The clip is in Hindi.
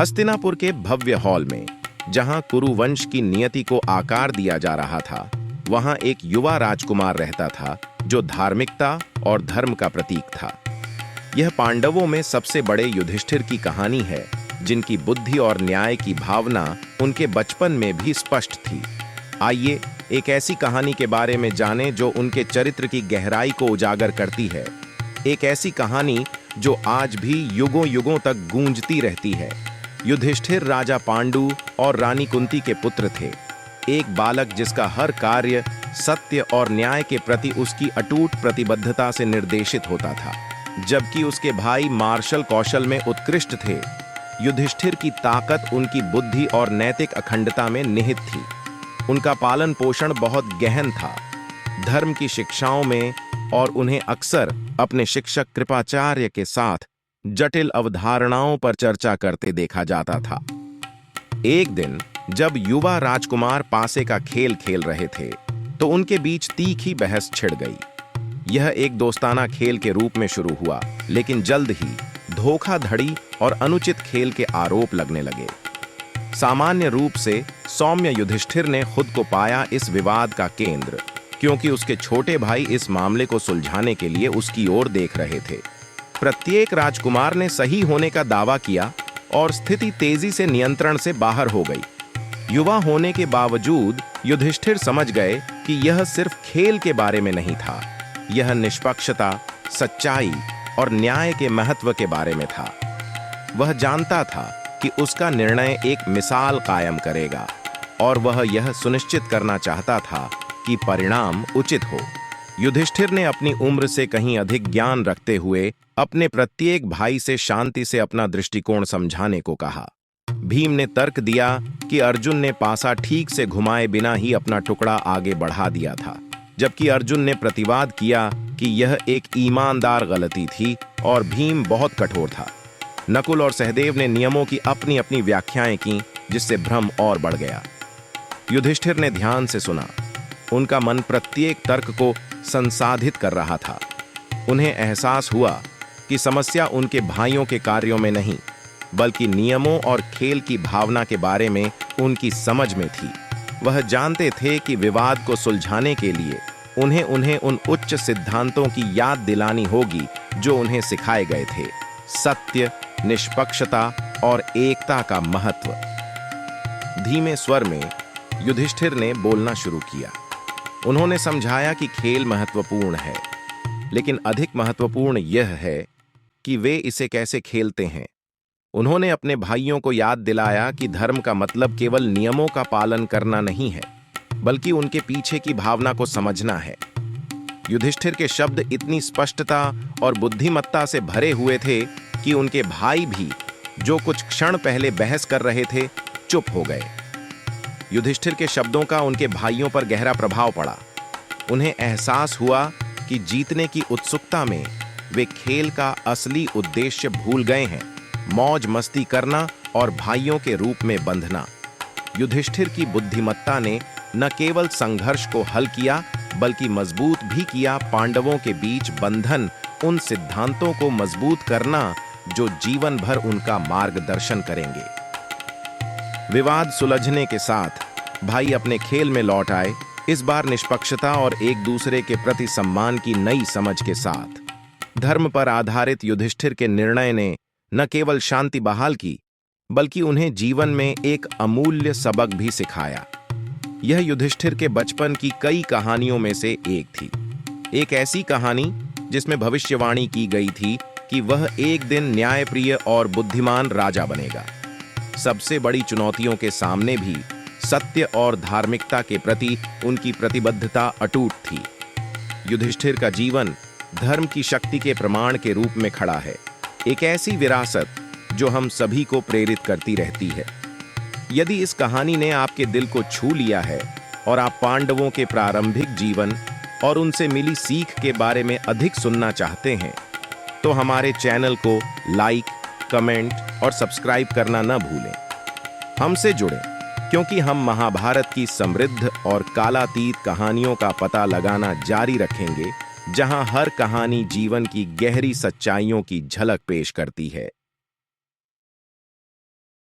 हस्तिनापुर के भव्य हॉल में, जहां कुरुवंश की नियति को आकार दिया जा रहा था, वहां एक युवा राजकुमार रहता था जो धार्मिकता और धर्म का प्रतीक था। यह पांडवों में सबसे बड़े युधिष्ठिर की कहानी है, जिनकी बुद्धि और न्याय की भावना उनके बचपन में भी स्पष्ट थी। आइए एक ऐसी कहानी के बारे में जानें जो उनके चरित्र की गहराई को उजागर करती है। एक ऐसी कहानी जो आज भी युगों युगों तक गूंजती रहती है। युधिष्ठिर राजा पांडु और रानी कुंती के पुत्र थे। एक बालक जिसका हर कार्य सत्य और न्याय के प्रति उसकी अटूट प्रतिबद्धता से निर्देशित होता था, जबकि उसके भाई मार्शल कौशल में उत्कृष्ट थे। युधिष्ठिर की ताकत उनकी बुद्धि और नैतिक अखंडता में निहित थी। उनका पालन पोषण बहुत गहन था, धर्म की शिक्षाओं में, और उन्हें अक्सर अपने शिक्षक कृपाचार्य के साथ जटिल अवधारणाओं पर चर्चा करते देखा जाता था। एक दिन जब युवा राजकुमार पासे का खेल खेल रहे थे, तो उनके बीच तीखी बहस छिड़ गई। यह एक दोस्ताना खेल के रूप में शुरू हुआ, लेकिन जल्द ही धोखाधड़ी और अनुचित खेल के आरोप लगने लगे। सामान्य रूप से सौम्य युधिष्ठिर ने खुद को पाया इस विवाद का केंद्र, क्योंकि उसके छोटे भाई इस मामले को सुलझाने के लिए उसकी ओर देख रहे थे। प्रत्येक राजकुमार ने सही होने का दावा किया और स्थिति तेजी से नियंत्रण से बाहर हो गई। युवा होने के बावजूद युधिष्ठिर समझ गए कि यह सिर्फ खेल के बारे में नहीं था, यह निष्पक्षता, सच्चाई और न्याय के महत्व के बारे में था। वह जानता था कि उसका निर्णय एक मिसाल कायम करेगा, और वह यह सुनिश्चित करना चाहता था कि परिणाम उचित हो। युधिष्ठिर ने अपनी उम्र से कहीं अधिक ज्ञान रखते हुए अपने प्रत्येक भाई से शांति से अपना दृष्टिकोण समझाने को कहा। भीम ने तर्क दिया कि अर्जुन ने पासा ठीक से घुमाए बिना ही अपना टुकड़ा आगे बढ़ा दिया था, जबकि अर्जुन ने प्रतिवाद किया कि यह एक ईमानदार गलती थी और भीम बहुत कठोर था। नकुल और सहदेव ने नियमों की अपनी अपनी व्याख्याएं की, जिससे भ्रम और बढ़ गया। युधिष्ठिर ने ध्यान से सुना। उनका मन प्रत्येक तर्क को संसाधित कर रहा था। उन्हें एहसास हुआ कि समस्या उनके भाइयों के कार्यों में नहीं, बल्कि नियमों और खेल की भावना के बारे में उनकी समझ में थी। वह जानते थे कि विवाद को सुलझाने के लिए उन्हें उन उच्च सिद्धांतों की याद दिलानी होगी जो उन्हें सिखाए गए थे: सत्य, निष्पक्षता और एकता का महत्व। धीमे स्वर में युधिष्ठिर ने बोलना शुरू किया। उन्होंने समझाया कि खेल महत्वपूर्ण है, लेकिन अधिक महत्वपूर्ण यह है कि वे इसे कैसे खेलते हैं। उन्होंने अपने भाइयों को याद दिलाया कि धर्म का मतलब केवल नियमों का पालन करना नहीं है, बल्कि उनके पीछे की भावना को समझना है। युधिष्ठिर के शब्द इतनी स्पष्टता और बुद्धिमत्ता से भरे हुए थे कि उनके भाई भी, जो कुछ क्षण पहले बहस कर रहे थे, चुप हो गए। युधिष्ठिर के शब्दों का उनके भाइयों पर गहरा प्रभाव पड़ा। उन्हें एहसास हुआ कि जीतने की उत्सुकता में वे खेल का असली उद्देश्य भूल गए हैं: मौज मस्ती करना और भाइयों के रूप में बंधना। युधिष्ठिर की बुद्धिमत्ता ने न केवल संघर्ष को हल किया, बल्कि मजबूत भी किया। पांडवों के बीच बंधन उन सिद्धांतों को मजबूत करना जो जीवन भर उनका मार्गदर्शन करेंगे। विवाद सुलझने के साथ भाई अपने खेल में लौट आए, इस बार निष्पक्षता और एक दूसरे के प्रति सम्मान की नई समझ के साथ। धर्म पर आधारित युधिष्ठिर के निर्णय ने न केवल शांति बहाल की, बल्कि उन्हें जीवन में एक अमूल्य सबक भी सिखाया। यह युधिष्ठिर के बचपन की कई कहानियों में से एक थी। एक ऐसी कहानी जिसमें भविष्यवाणी की गई थी कि वह एक दिन न्यायप्रिय और बुद्धिमान राजा बनेगा। सबसे बड़ी चुनौतियों के सामने भी सत्य और धार्मिकता के प्रति उनकी प्रतिबद्धता अटूट थी। युधिष्ठिर का जीवन धर्म की शक्ति के प्रमाण के रूप में खड़ा है, एक ऐसी विरासत जो हम सभी को प्रेरित करती रहती है। यदि इस कहानी ने आपके दिल को छू लिया है और आप पांडवों के प्रारंभिक जीवन और उनसे मिली सीख के बारे में अधिक सुनना चाहते हैं, तो हमारे चैनल को लाइक, कमेंट और सब्सक्राइब करना न भूलें। हमसे जुड़ें, क्योंकि हम महाभारत की समृद्ध और कालातीत कहानियों का पता लगाना जारी रखेंगे, जहां हर कहानी जीवन की गहरी सच्चाइयों की झलक पेश करती है।